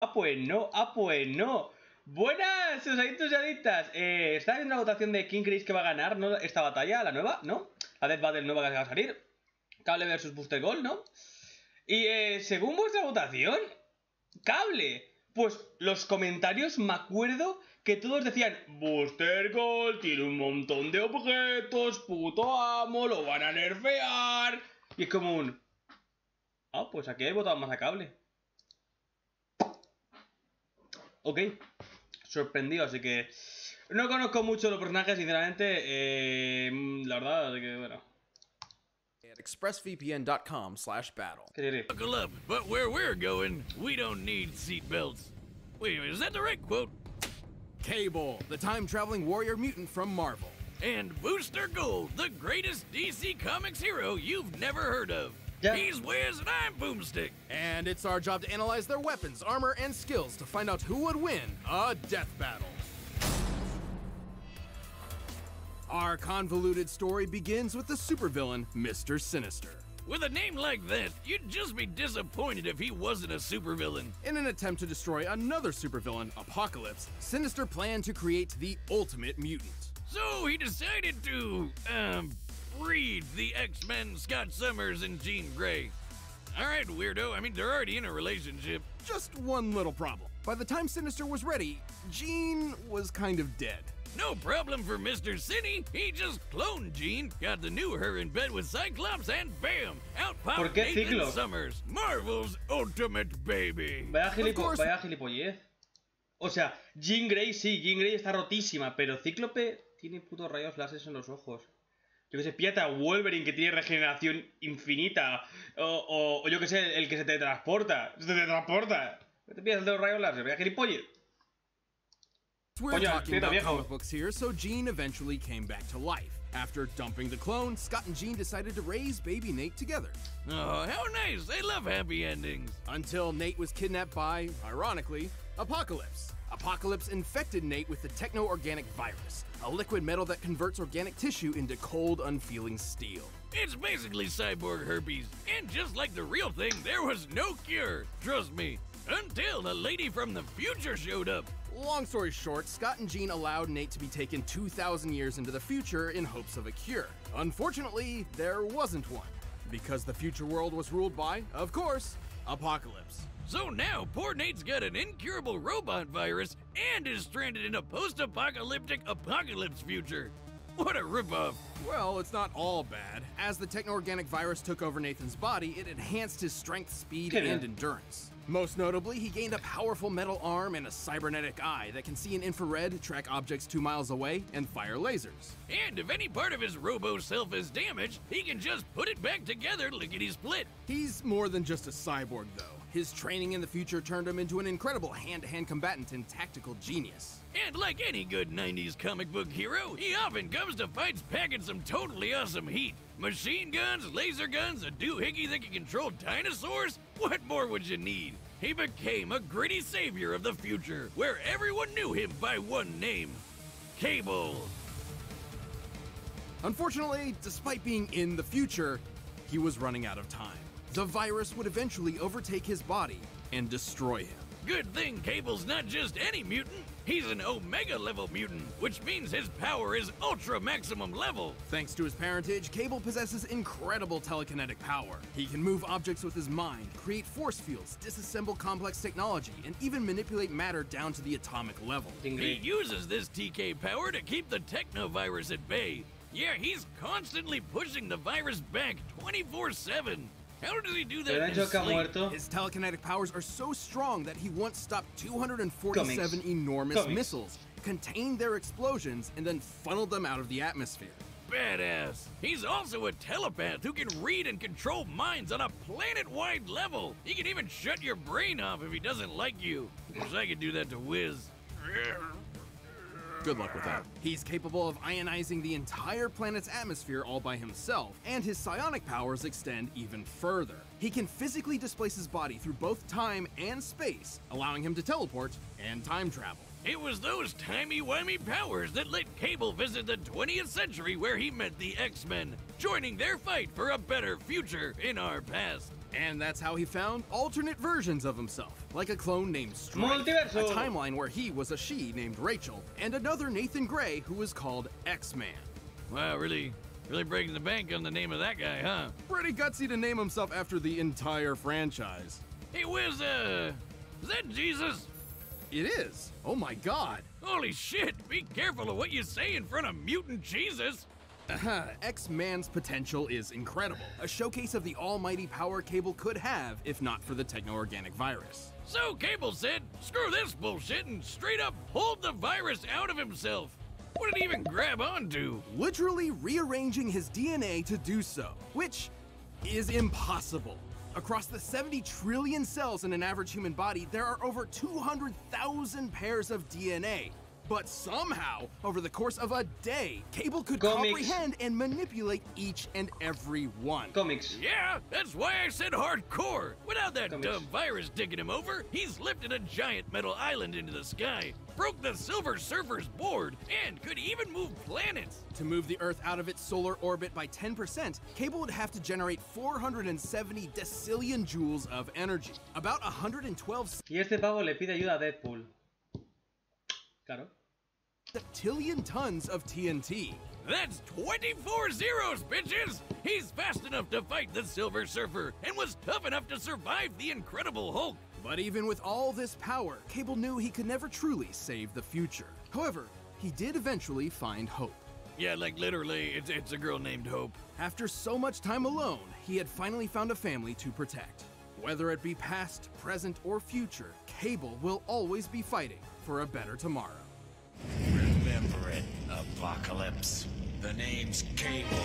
Ah, pues no, ah, pues no. Buenas, susaditos y adictas. Está viendo la votación de quién creéis que va a ganar, ¿no? Esta batalla, la nueva, ¿no? La Death Battle nueva que va a salir. Cable versus Booster Gold, ¿no? Y según vuestra votación, Cable. Pues los comentarios me acuerdo que todos decían: Booster Gold tiene un montón de objetos, puto amo, lo van a nerfear. Y es como un... Ah, pues aquí he votado más a Cable. Ok, sorprendido, así que no conozco mucho los personajes, sinceramente. La verdad, así que bueno. At expressvpn.com/battle. Buckle up, but where we're going, we don't need seatbelts. Wait, is that the right quote? Cable, the time-traveling warrior mutant from Marvel. And Booster Gold, the greatest DC Comics hero you've never heard of. Yeah. He's Wiz and I'm Boomstick. And it's our job to analyze their weapons, armor, and skills to find out who would win a death battle. Our convoluted story begins with the supervillain, Mr. Sinister. With a name like that, you'd just be disappointed if he wasn't a supervillain. In an attempt to destroy another supervillain, Apocalypse, Sinister planned to create the ultimate mutant. So he decided to, breed the X-Men Scott Summers and Jean Grey. Alright, weirdo, I mean, they're already in a relationship. Just one little problem. By the time Sinister was ready, Jean was kind of dead. No problem for Mr. Cine. He just cloned Jean, got the new her in bed with Cyclops, and bam! Out ¿Por popped qué Nathan Ciclo? Summers, Marvel's ultimate baby. Vaya, course. vaya gilipollez. O sea, Jean Grey sí, Jean Grey está rotísima, pero Cíclope tiene putos rayos láser en los ojos. Yo que sé, píllate a Wolverine, que tiene regeneración infinita. O yo que sé, el que se teletransporta. ¡Se teletransporta! Te pillas el de los rayos láser, vaya gilipollez. We're Coño, talking tiene about viejo. comic books here, so Jean eventually came back to life. After dumping the clone, Scott and Jean decided to raise baby Nate together. Oh, how nice. They love happy endings. Until Nate was kidnapped by, ironically, Apocalypse. Apocalypse infected Nate with the techno-organic virus, a liquid metal that converts organic tissue into cold, unfeeling steel. It's basically cyborg herpes. And just like the real thing, there was no cure. Trust me. Until a lady from the future showed up. Long story short, Scott and Jean allowed Nate to be taken 2,000 years into the future in hopes of a cure. Unfortunately, there wasn't one, because the future world was ruled by, of course, Apocalypse. So now, poor Nate's got an incurable robot virus and is stranded in a post-apocalyptic apocalypse future. What a ripoff. Well, it's not all bad. As the techno-organic virus took over Nathan's body, it enhanced his strength, speed, Yeah. and endurance. Most notably, he gained a powerful metal arm and a cybernetic eye that can see in infrared, track objects 2 miles away, and fire lasers. And if any part of his robo-self is damaged, he can just put it back together lickety-split. He's more than just a cyborg, though. His training in the future turned him into an incredible hand-to-hand combatant and tactical genius. And like any good 90s comic book hero, he often comes to fights packing some totally awesome heat. Machine guns, laser guns, a doohickey that can control dinosaurs? What more would you need? He became a gritty savior of the future, where everyone knew him by one name: Cable. Unfortunately, despite being in the future, he was running out of time. The virus would eventually overtake his body and destroy him. Good thing Cable's not just any mutant. He's an Omega level mutant, which means his power is ultra maximum level. Thanks to his parentage, Cable possesses incredible telekinetic power. He can move objects with his mind, create force fields, disassemble complex technology, and even manipulate matter down to the atomic level. Jean He Grey. uses this TK power to keep the technovirus at bay. Yeah, he's constantly pushing the virus back 24/7. How does he do that Pero in han hecho his que ha sleep? muerto. His telekinetic powers are so strong that he once stopped 247 enormous Comics. missiles, contained their explosions, and then funneled them out of the atmosphere. Badass. He's also a telepath who can read and control minds on a planet-wide level. He can even shut your brain off if he doesn't like you. Wish I could do that to Wiz. Good luck with that. He's capable of ionizing the entire planet's atmosphere all by himself, and his psionic powers extend even further. He can physically displace his body through both time and space, allowing him to teleport and time travel. It was those timey-wimey powers that let Cable visit the 20th century where he met the X-Men, joining their fight for a better future in our past. And that's how he found alternate versions of himself, like a clone named Strife, Multiverso. a timeline where he was a she named Rachel, and another Nathan Gray who was called X-Man. Wow, really breaking the bank on the name of that guy, huh? Pretty gutsy to name himself after the entire franchise. Hey, is that Jesus? It is. Oh my god. Holy shit, be careful of what you say in front of mutant Jesus. X-Man's potential is incredible, a showcase of the almighty power Cable could have if not for the techno-organic virus. So Cable said, screw this bullshit and straight up pulled the virus out of himself. What did he even grab onto? Literally rearranging his DNA to do so, which is impossible. Across the 70 trillion cells in an average human body, there are over 200,000 pairs of DNA. But somehow, over the course of a day, Cable could comprehend and manipulate each and every one. Comics. Yeah, that's why I said hardcore. Without that dumb virus digging him over, he's lifted a giant metal island into the sky, broke the Silver Surfer's board, and could even move planets. To move the Earth out of its solar orbit by 10%, Cable would have to generate 470 decillion joules of energy, about 112 Y este pavo le pide ayuda a Deadpool. Claro. septillion tons of TNT. That's 24 zeros, bitches! He's fast enough to fight the Silver Surfer and was tough enough to survive the Incredible Hulk. But even with all this power, Cable knew he could never truly save the future. However, he did eventually find hope. Yeah, like literally, it's a girl named Hope. After so much time alone, he had finally found a family to protect. Whether it be past, present, or future, Cable will always be fighting for a better tomorrow. Remember it, Apocalypse. The name's Cable.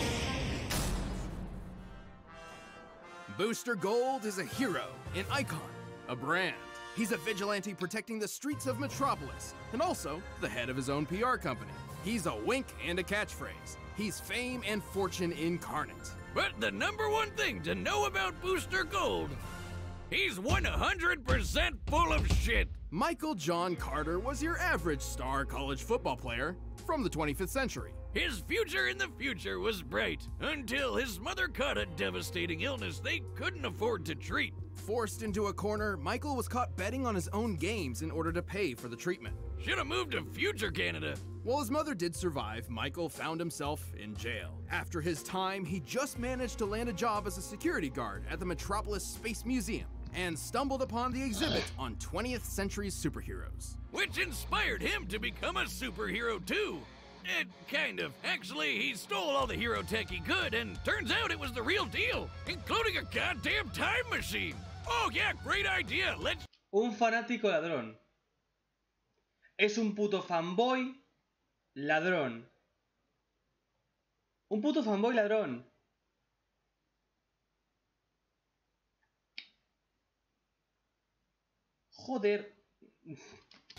Booster Gold is a hero, an icon, a brand. He's a vigilante protecting the streets of Metropolis, and also the head of his own PR company. He's a wink and a catchphrase. He's fame and fortune incarnate. But the number one thing to know about Booster Gold, he's 100% full of shit. Michael John Carter was your average star college football player from the 25th century. His future in the future was bright until his mother caught a devastating illness they couldn't afford to treat. Forced into a corner, Michael was caught betting on his own games in order to pay for the treatment. Should have moved to future Canada. While his mother did survive, Michael found himself in jail. After his time, he just managed to land a job as a security guard at the Metropolis Space Museum and stumbled upon the exhibit on 20th century superheroes. Which inspired him to become a superhero too. Kind of. Actually, he stole all the hero tech he could, and turns out it was the real deal, including a goddamn time machine. Oh yeah, great idea, let's... Un fanático ladrón. Es un puto fanboy ladrón. Un puto fanboy ladrón. Joder.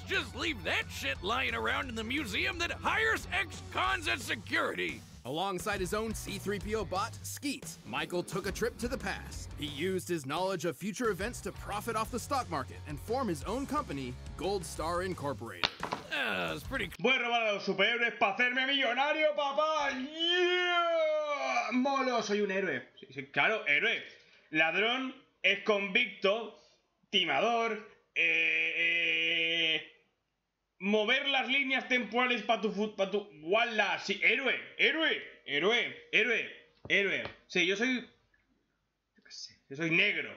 Just leave that shit lying around in the museum that hires ex-cons as security. Alongside his own C-3PO bot, Skeet, Michael took a trip to the past. He used his knowledge of future events to profit off the stock market and form his own company, Gold Star Incorporated. It's pretty... Voy a robar a los superhéroes para hacerme millonario, papá. Yeah. Molo, soy un héroe. Sí, sí, claro, héroe. Ladrón, es convicto, timador, mover las líneas temporales para tu... ¡Wala! Sí, héroe, héroe, héroe, héroe, héroe. Sí, yo soy... Yo qué sé, yo soy negro.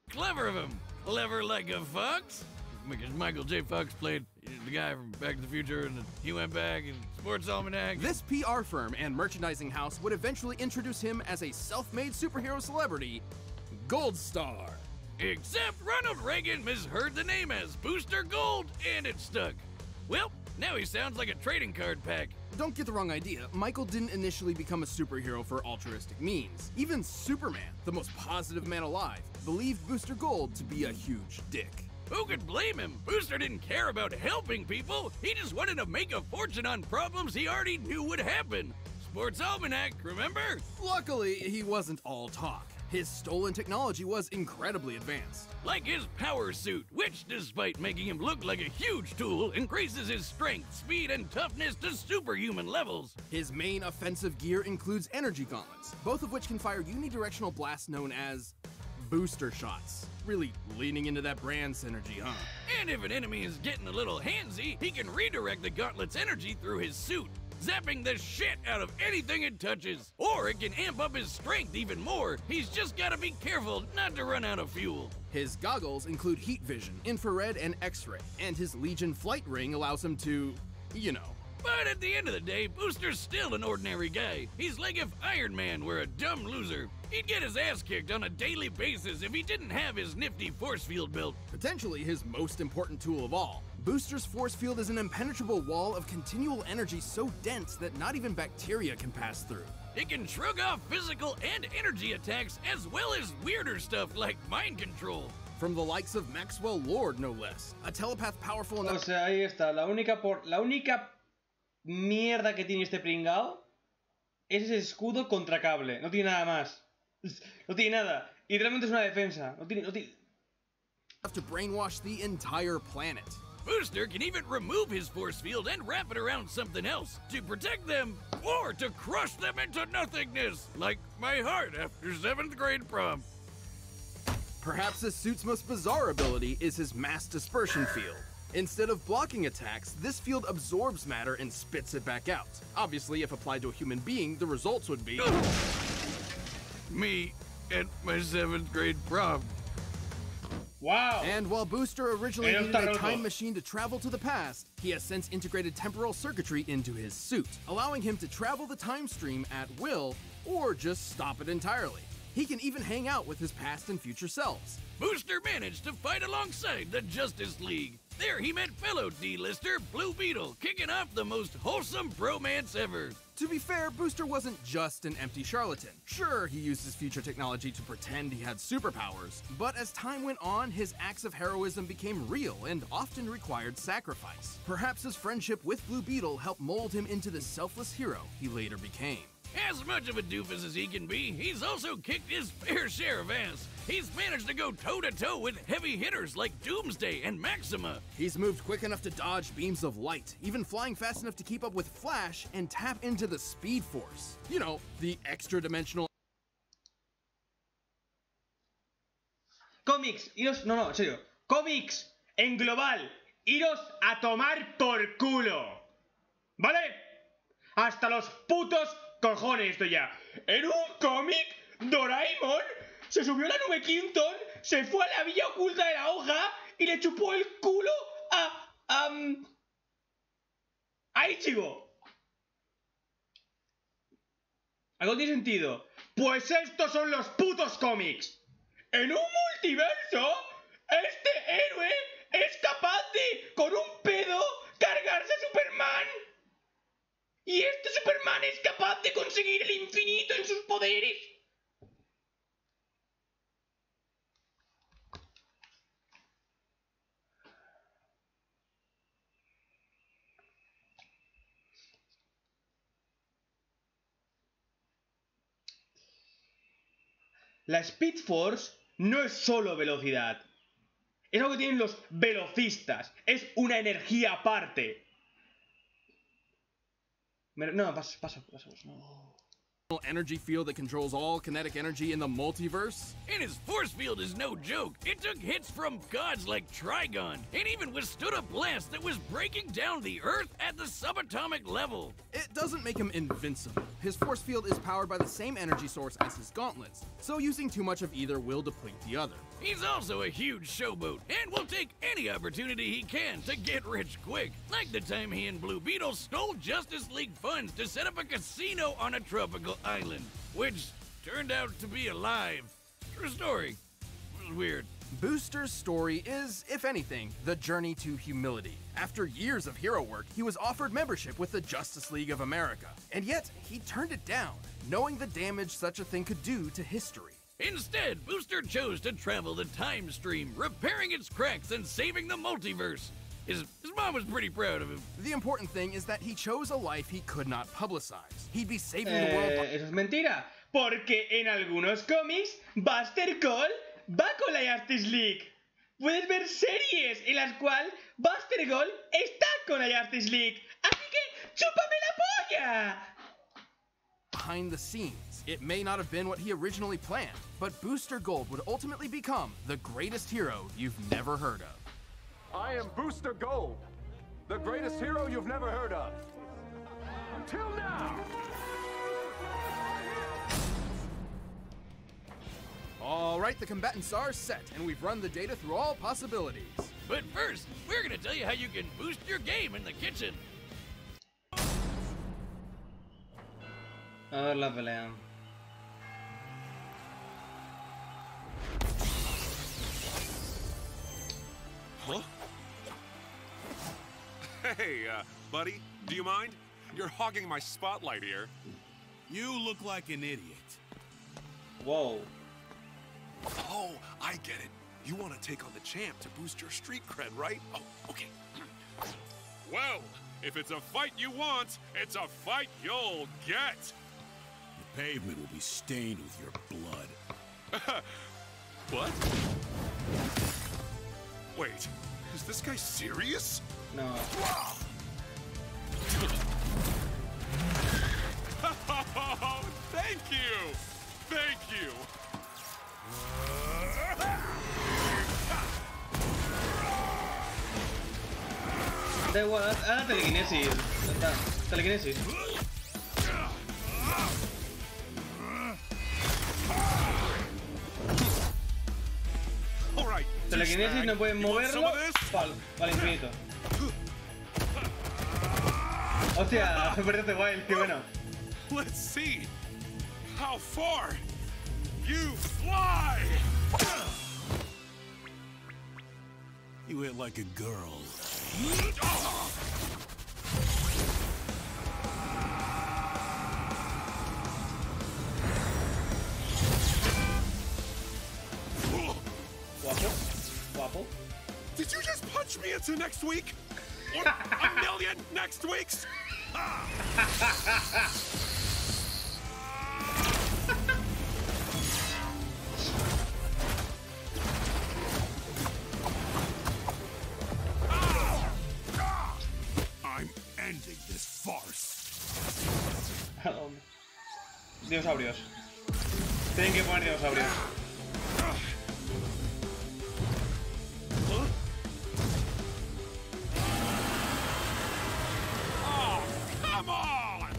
Clever of him. Clever like a fox. Because Michael J. Fox played the guy from Back to the Future, and he went back, and Sports Almanac. This PR firm and merchandising house would eventually introduce him as a self-made superhero celebrity, Gold Star. Except Ronald Reagan misheard the name as Booster Gold, and it stuck. Well, now he sounds like a trading card pack. Don't get the wrong idea, Michael didn't initially become a superhero for altruistic means. Even Superman, the most positive man alive, believed Booster Gold to be a huge dick. Who could blame him? Booster didn't care about helping people. He just wanted to make a fortune on problems he already knew would happen. Sports Almanac, remember? Luckily, he wasn't all talk. His stolen technology was incredibly advanced. Like his power suit, which, despite making him look like a huge tool, increases his strength, speed, and toughness to superhuman levels. His main offensive gear includes energy gauntlets, both of which can fire unidirectional blasts known as booster shots. Really leaning into that brand synergy, huh? And if an enemy is getting a little handsy, he can redirect the gauntlet's energy through his suit, zapping the shit out of anything it touches. Or it can amp up his strength even more. He's just gotta be careful not to run out of fuel. His goggles include heat vision, infrared, and X-ray, and his Legion flight ring allows him to, you know. But at the end of the day, Booster's still an ordinary guy. He's like if Iron Man were a dumb loser. He'd get his ass kicked on a daily basis if he didn't have his nifty force field built. Potentially his most important tool of all. Booster's force field is an impenetrable wall of continual energy so dense that not even bacteria can pass through. It can shrug off physical and energy attacks as well as weirder stuff like mind control. From the likes of Maxwell Lord, no less. A telepath powerful O enough. sea, ahí está. La única mierda que tiene este pringao es ese escudo contra cable. No tiene nada más. No tiene nada. Y realmente es una defensa. No tiene... To brainwash the entire planet. Booster can even remove his force field and wrap it around something else to protect them or to crush them into nothingness, like my heart after 7th grade prom. Perhaps this suit's most bizarre ability is his mass dispersion field. Instead of blocking attacks, this field absorbs matter and spits it back out. Obviously, if applied to a human being, the results would be... Me at my 7th grade prom. ¡Wow! And while Booster originally Pero needed está a roto. time machine to travel to the past, he has since integrated temporal circuitry into his suit, allowing him to travel the time stream at will, or just stop it entirely. He can even hang out with his past and future selves. Booster managed to fight alongside the Justice League. There he met fellow D-lister Blue Beetle, kicking off the most wholesome bromance ever. To be fair, Booster wasn't just an empty charlatan. Sure, he used his future technology to pretend he had superpowers, but as time went on, his acts of heroism became real and often required sacrifice. Perhaps his friendship with Blue Beetle helped mold him into the selfless hero he later became. As much of a doofus as he can be, he's also kicked his fair share of ass. He's managed to go toe-to-toe with heavy hitters like Doomsday and Maxima. He's moved quick enough to dodge beams of light, even flying fast enough to keep up with Flash and tap into the Speed Force. You know, the extra-dimensional... Cómics, iros... No, en serio. Cómics, en global, iros a tomar por culo. ¿Vale? Hasta los putos cojones esto ya. En un cómic, Doraemon se subió a la nube Quinton, se fue a la villa oculta de la hoja y le chupó el culo a Ichigo. ¿Algo tiene sentido? Pues estos son los putos cómics. En un multiverso, este héroe es capaz de, con un pedo, cargarse a Superman. Y este Superman es capaz de conseguir el infinito en sus poderes. La Speed Force no es solo velocidad. Es lo que tienen los velocistas. Es una energía aparte. No, paso. No. energy field that controls all kinetic energy in the multiverse? And his force field is no joke. It took hits from gods like Trigon, and even withstood a blast that was breaking down the Earth at the subatomic level. It doesn't make him invincible. His force field is powered by the same energy source as his gauntlets, so using too much of either will deplete the other. He's also a huge showboat, and will take any opportunity he can to get rich quick, like the time he and Blue Beetle stole Justice League funds to set up a casino on a tropical island, which turned out to be alive. True story. It was weird. Booster's story is, if anything, the journey to humility. After years of hero work, he was offered membership with the Justice League of America, and yet he turned it down, knowing the damage such a thing could do to history. Instead, Booster chose to travel the time stream, repairing its cracks and saving the multiverse. His mom was pretty proud of him. The important thing is that he chose a life he could not publicize. He'd be saving the world. Eso es mentira, porque en algunos cómics Buster Gold va con la Justice League. Puedes ver series en las cuales Buster Gold está con la Justice League. Así que chúpame la polla. Behind the scenes, it may not have been what he originally planned, but Booster Gold would ultimately become the greatest hero you've never heard of. I am Booster Gold, the greatest hero you've never heard of. Until now! All right, the combatants are set, and we've run the data through all possibilities. But first, we're gonna tell you how you can boost your game in the kitchen. A ver la pelea. Huh? Hey, buddy, do you mind? You're hogging my spotlight here. You look like an idiot. Wow. Oh, I get it. You want to take on the champ to boost your street cred, right? Oh, okay. Well, if it's a fight you want, it's a fight you'll get. The pavement will be stained with your blood. What? Wait, is this guy serious? No. Thank you! Thank you! Da igual, haz telequinesis. Ya está. Telequinesis. Telequinesis no pueden moverlo. Vale, infinito. Hostia, Breath of the Wild, qué bueno. Let's see how far you fly. You hit like a girl. Guapo. Guapo. Did you just punch me into next week? Or a million next weeks? I'm ending this farce. Dinosaurios. Tienen que poner dinosaurios. Oh, come on!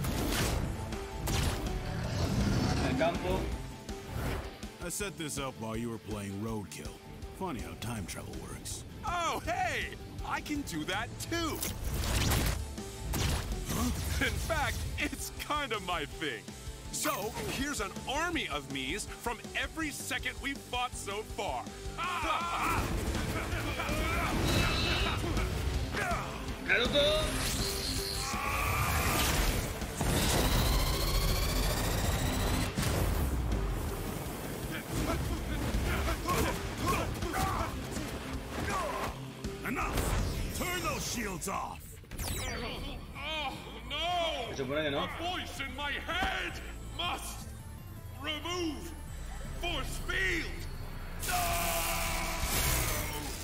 El campo. I set this up while you were playing Roadkill. Funny how time travel works. Oh, hey! I can do that too! In fact, it's kind of my thing. So, here's an army of me's from every second we've fought so far. ¡Naruto! Enough! Turn those shields off! Oh, no! Se supone que no. The voice in my head must remove force field!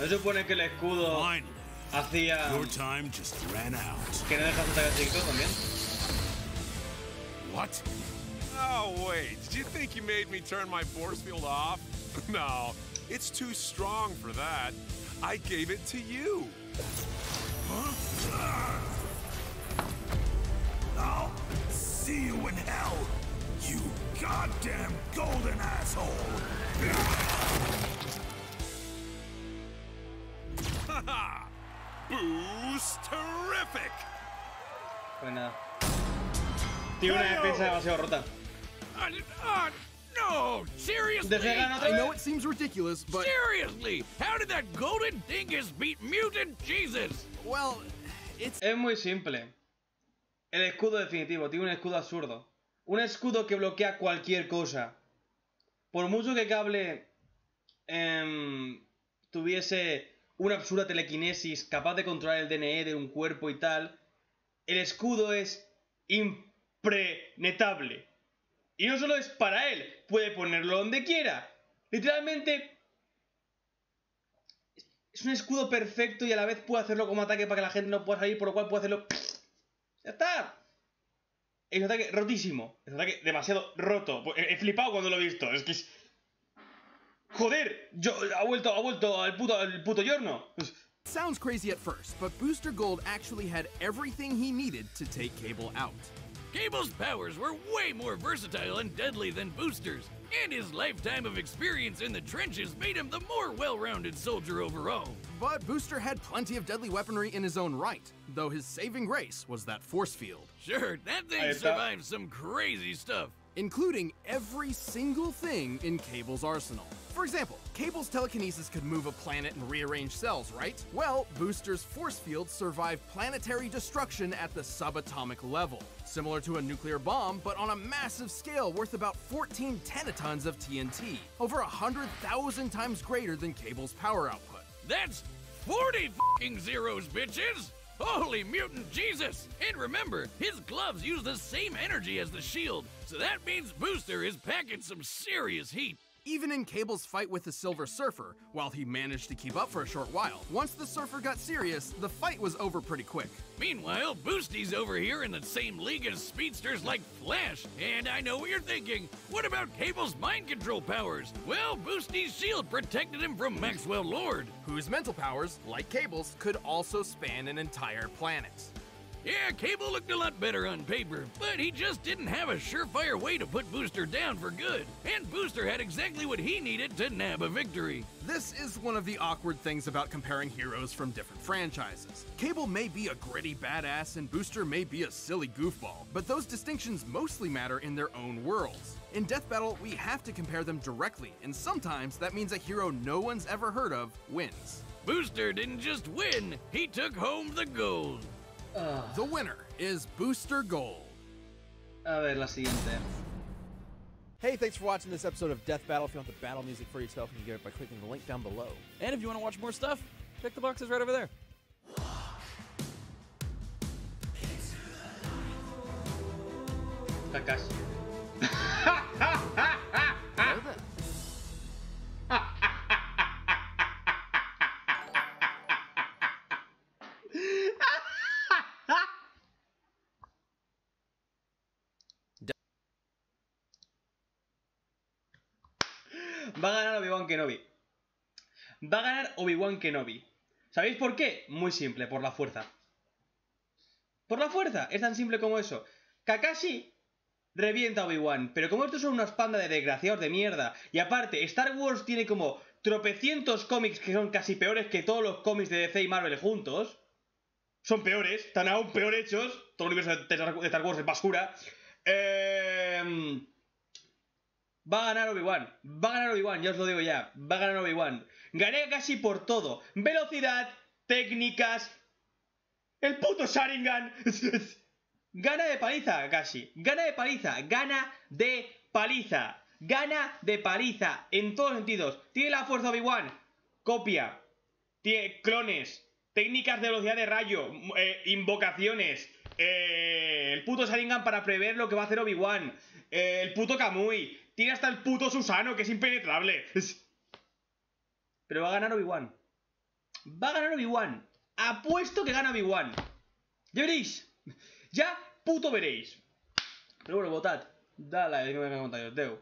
¿No se supone que el escudo Finally, hacía your time just ran out. que no dejas atacar directo también? What? Oh, wait. Did you think you made me turn my force field off? No, it's too strong for that. I gave it to you. I'll see you in hell, you goddamn golden asshole! Haha! Boost terrific! Pues nada. Tiene una defensa demasiado rota. No! Seriously? ¿Dejé ganar otra I know vez? it seems ridiculous, but Seriously? How did that golden dingus beat mutant Jesus? well, it's Es muy simple. El escudo definitivo. Tiene un escudo absurdo. Un escudo que bloquea cualquier cosa. Por mucho que Cable tuviese una absurda telequinesis, capaz de controlar el DNE de un cuerpo y tal, el escudo es impenetrable. Y no solo es para él, puede ponerlo donde quiera. Literalmente, es un escudo perfecto y a la vez puede hacerlo como ataque para que la gente no pueda salir, por lo cual puede hacerlo... ¡Ya está! Es un ataque rotísimo. Es un ataque demasiado roto. He flipado cuando lo he visto. Es que es... ¡Joder! Ha vuelto al puto Giorno. Sounds crazy at first, but Booster Gold actually had everything he needed to take Cable out. Cable's powers were way more versatile and deadly than Booster's, and his lifetime of experience in the trenches made him the more well-rounded soldier overall. But Booster had plenty of deadly weaponry in his own right, though his saving grace was that force field. Sure, that thing survived some crazy stuff, including every single thing in Cable's arsenal. For example, Cable's telekinesis could move a planet and rearrange cells, right? Well, Booster's force field survived planetary destruction at the subatomic level, similar to a nuclear bomb, but on a massive scale worth about 14 tenatons of TNT, over 100,000 times greater than Cable's power output. That's 40 fucking zeros, bitches! Holy mutant Jesus! And remember, his gloves use the same energy as the shield, so that means Booster is packing some serious heat. Even in Cable's fight with the Silver Surfer, while he managed to keep up for a short while, once the Surfer got serious, the fight was over pretty quick. Meanwhile, Boosty's over here in the same league as speedsters like Flash, and I know what you're thinking. What about Cable's mind control powers? Well, Boosty's shield protected him from Maxwell Lord, whose mental powers, like Cable's, could also span an entire planet. Yeah, Cable looked a lot better on paper, but he just didn't have a surefire way to put Booster down for good. And Booster had exactly what he needed to nab a victory. This is one of the awkward things about comparing heroes from different franchises. Cable may be a gritty badass and Booster may be a silly goofball, but those distinctions mostly matter in their own worlds. In Death Battle, we have to compare them directly, and sometimes that means a hero no one's ever heard of wins. Booster didn't just win, he took home the gold. The winner is Booster Gold. A ver, la siguiente. Hey, thanks for watching this episode of Death Battle. If you want the battle music for yourself, you can get it by clicking the link down below. And if you want to watch more stuff, check the boxes right over there. Kakashi. Va a ganar Obi-Wan Kenobi. Va a ganar Obi-Wan Kenobi. ¿Sabéis por qué? Muy simple, por la fuerza. Por la fuerza, es tan simple como eso. Kakashi revienta a Obi-Wan, pero como estos son unas pandas de desgraciados de mierda, y aparte, Star Wars tiene como tropecientos cómics que son casi peores que todos los cómics de DC y Marvel juntos. Son peores, están aún peor hechos. Todo el universo de Star Wars es basura. Va a ganar Obi-Wan. Va a ganar Obi-Wan, ya os lo digo ya. Va a ganar Obi-Wan. Gané casi por todo. Velocidad, técnicas, el puto Sharingan. Gana de paliza, Kakashi. Gana de paliza. Gana de paliza. Gana de paliza. En todos los sentidos. Tiene la fuerza Obi-Wan. Copia. Tiene clones. Técnicas de velocidad de rayo. Invocaciones. El puto Sharingan para prever lo que va a hacer Obi-Wan. El puto Kamui. Tiene hasta el puto Susano, que es impenetrable. Pero va a ganar Obi-Wan. Va a ganar Obi-Wan. Apuesto que gana Obi-Wan. Ya veréis. Ya puto veréis. Pero bueno, votad. Dale, que me comentarios. Deu.